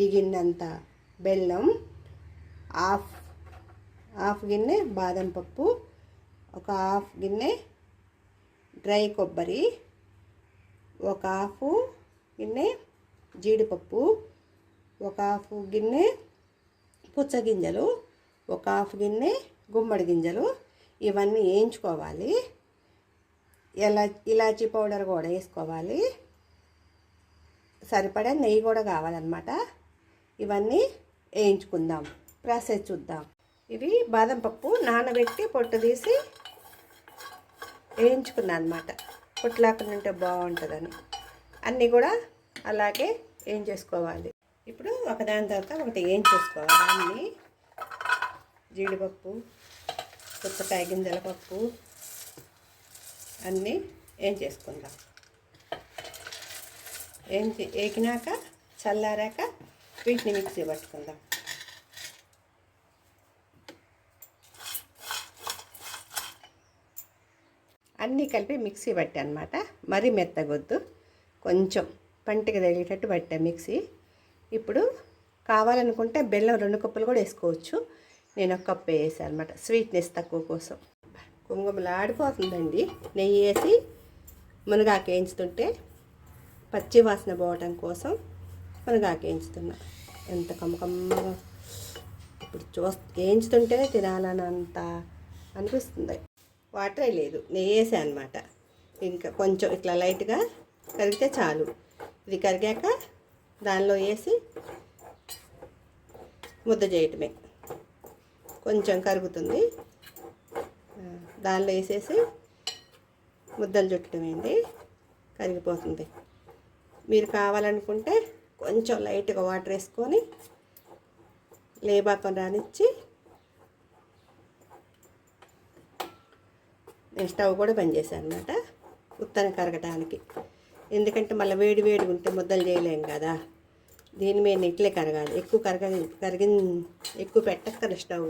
ఈ గిన్నెంత బెల్లం, హాఫ్ గిన్నె బాదం పప్పు, ఒక హాఫ్ గిన్నె డ్రై కొబ్బరి, ఒక హాఫ్ గిన్నె జీడిపప్పు, ఒక హాఫ్ గిన్నె పుచ్చగింజలు, ఒక హాఫ్ గిన్నె గుమ్మడి గింజలు. ఇవన్నీ వేయించుకోవాలి. ఇలాచీ పౌడర్ కూడా వేసుకోవాలి. సరిపడా నెయ్యి కూడా కావాలన్నమాట. ఇవన్నీ వేయించుకుందాం. ప్రాసెస్ చూద్దాం. ఇవి బాదం పప్పు నానబెట్టి పొట్టు తీసి వేయించుకున్నాను అన్నమాట. పొట్టులాకుండా ఉంటే బాగుంటుందని. అన్నీ కూడా అలాగే వేయించేసుకోవాలి. ఇప్పుడు ఒకదాని తర్వాత ఒకటి వేయించేసుకోవాలి. అన్నీ జీడిపప్పు, పుచ్చకాయ గింజల పప్పు అన్నీ వేయించేసుకుందాం. వేగినాక చల్లారాక వీటిని మిక్సీ పట్టుకుందాం. అన్నీ కలిపి మిక్సీ పట్టా అన్నమాట. మరీ మెత్తగొద్దు, కొంచెం పంటికి తగిలేటట్టు పట్టా మిక్సీ. ఇప్పుడు కావాలనుకుంటే బెల్లం 2 కప్పులు కూడా వేసుకోవచ్చు. నేను 1 కప్పు వేసాను అన్నమాట, స్వీట్నెస్ తక్కువ కోసం. కుమకుమలాడిపోతుందండి. నెయ్యి వేసి మునగాకు వేయించుతుంటే పచ్చి వాసన పోవటం కోసం మునగాకు వేయించుతున్నా. ఎంత కమ్మకమ్మగా ఇప్పుడు వేయించుతుంటేనే తినాలనంత అనిపిస్తుంది. వాటరే లేదు, నెయ్యి వేసా అనమాట. ఇంకా కొంచెం ఇట్లా లైట్గా కరిగితే చాలు. ఇది కరిగాక దానిలో వేసి ముద్ద చేయటమే. కొంచెం కరుగుతుంది, దానిలో వేసేసి ముద్దలు చుట్టమేంటి, కరిగిపోతుంది. మీరు కావాలనుకుంటే కొంచెం లైట్గా వాటర్ వేసుకొని లేబాకం రానిచ్చి నేను స్టవ్ కూడా బంద్ చేశాను అన్నమాట, ఉత్తన కరగటానికి. ఎందుకంటే మళ్ళీ వేడిగా ఉంటే ముద్దలు చేయలేం కదా. దీని మీద ఇట్లే కరగాలి. ఎక్కువ పెట్టక్కర స్టవ్.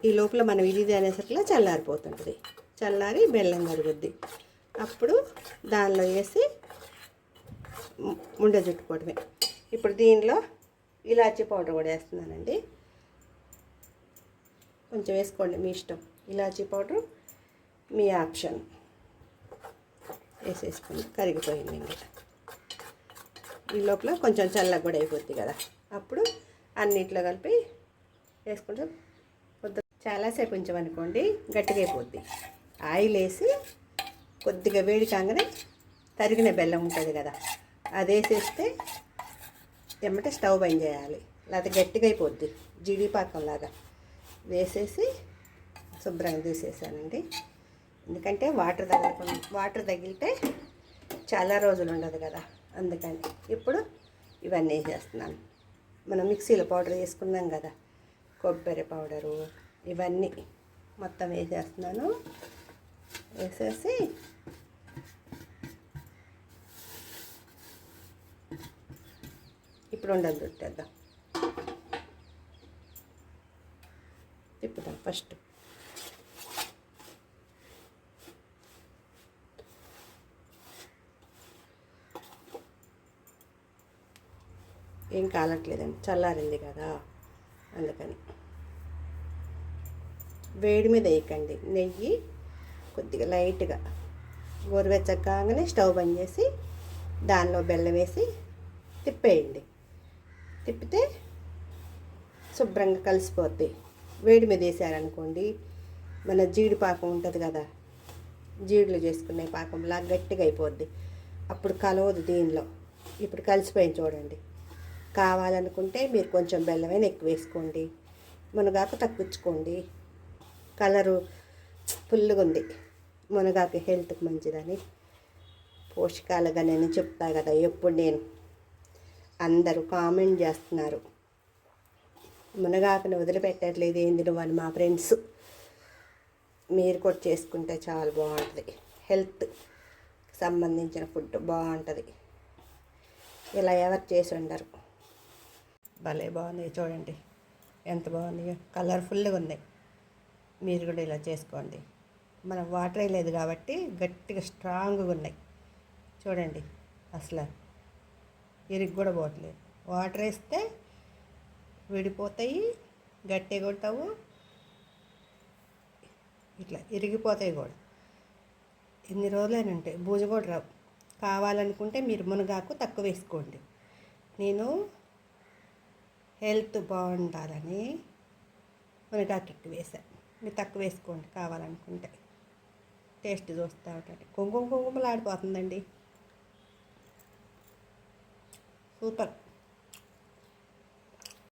ఈ లోపల మనం ఇది అనేసరిలో చల్లారిపోతుంటుంది. చల్లారి బెల్లం కరుగుద్ది. అప్పుడు దానిలో వేసి ముండ చుట్టుకోవడమే. ఇప్పుడు దీనిలో ఇలాచీ పౌడర్ కూడా వేస్తున్నానండి. కొంచెం వేసుకోండి, మీ ఇష్టం. ఇలాచీ పౌడర్ మీ ఆప్షన్. వేసేసుకుని కరిగిపోయింది. ఇంకా ఈ లోపల కొంచెం చల్లగా కూడా అయిపోద్ది కదా. అప్పుడు అన్నిట్లో కలిపి వేసుకుంటే చాలాసేపు ఉంచమనుకోండి గట్టిగా అయిపోద్ది. ఆయిల్ వేసి కొద్దిగా వేడి కాగానే తరిగిన బెల్లం ఉంటుంది కదా, అది వేసేస్తే ఏమంటే స్టవ్ బంద్ చేయాలి, లేకపోతే గట్టిగా అయిపోద్ది జీడిపాకంలాగా. వేసేసి శుభ్రంగా తీసేసానండి. ఎందుకంటే వాటర్ తగిలితే చాలా రోజులు ఉండదు కదా, అందుకని. ఇప్పుడు ఇవన్నీ వేసేస్తున్నాను. మనం మిక్సీలో పౌడర్ వేసుకున్నాం కదా, కొబ్బరి పౌడరు ఇవన్నీ మొత్తం వేసేస్తున్నాను. వేసేసి ఇప్పుడు ఉండలు చుట్టేద్దాం. తిప్పుదాం ఫస్ట్. ఏం కాలట్లేదండి, చల్లారింది కదా, అందుకని. వేడి మీద వేయకండి నెయ్యి. కొద్దిగా లైట్గా గోరువెచ్చగా కాగానే స్టవ్ బంద్ చేసి దానిలో బెల్లం వేసి తిప్పేయండి. తిప్పితే శుభ్రంగా కలిసిపోద్ది. వేడి మీద వేసారనుకోండి, మన జీడి పాకం ఉంటుంది కదా, జీడులు చేసుకునే పాకంలా గట్టిగా అయిపోద్ది. అప్పుడు కలవదు దీనిలో. ఇప్పుడు కలిసిపోయింది చూడండి. కావాలనుకుంటే మీరు కొంచెం బెల్లమైన ఎక్కువ వేసుకోండి, మునగాకు తక్కువచ్చుకోండి. కలరు ఫుల్గా ఉంది. మునగాకు హెల్త్కి మంచిదని, పోషకాలుగా నేను చెప్తా కదా ఎప్పుడు. నేను అందరూ కామెంట్ చేస్తున్నారు, మునగాకుని వదిలిపెట్టట్లేదు ఏంది నువ్వు అని మా ఫ్రెండ్స్. మీరు కూడా చేసుకుంటే చాలా బాగుంటుంది. హెల్త్ సంబంధించిన ఫుడ్ బాగుంటుంది. ఇలా ఎవరు చేసి ఉండరు. భలే బాగున్నాయి చూడండి, ఎంత బాగున్నాయో, కలర్ఫుల్గా ఉన్నాయి. మీరు కూడా ఇలా చేసుకోండి. మనం వాటర్ వేయలేదు కాబట్టి గట్టిగా స్ట్రాంగ్గా ఉన్నాయి చూడండి. అసలు ఇరిగి కూడా పోవట్లేదు. వాటర్ వేస్తే విడిపోతాయి, గట్టి కొడతావు, ఇట్లా ఇరిగిపోతాయి కూడా. ఎన్ని రోజులైనా ఉంటాయి, బూజు కూడా రావు. కావాలనుకుంటే మీరు మునగాకు తక్కువ వేసుకోండి. నేను హెల్త్ బాగుండాలని మునగాకు ఎక్కువ వేసాను. మీరు తక్కువ వేసుకోండి కావాలనుకుంటే. టేస్ట్ చూస్తూ ఉంటాను. కుంకుమలాడిపోతుందండి. సూపర్.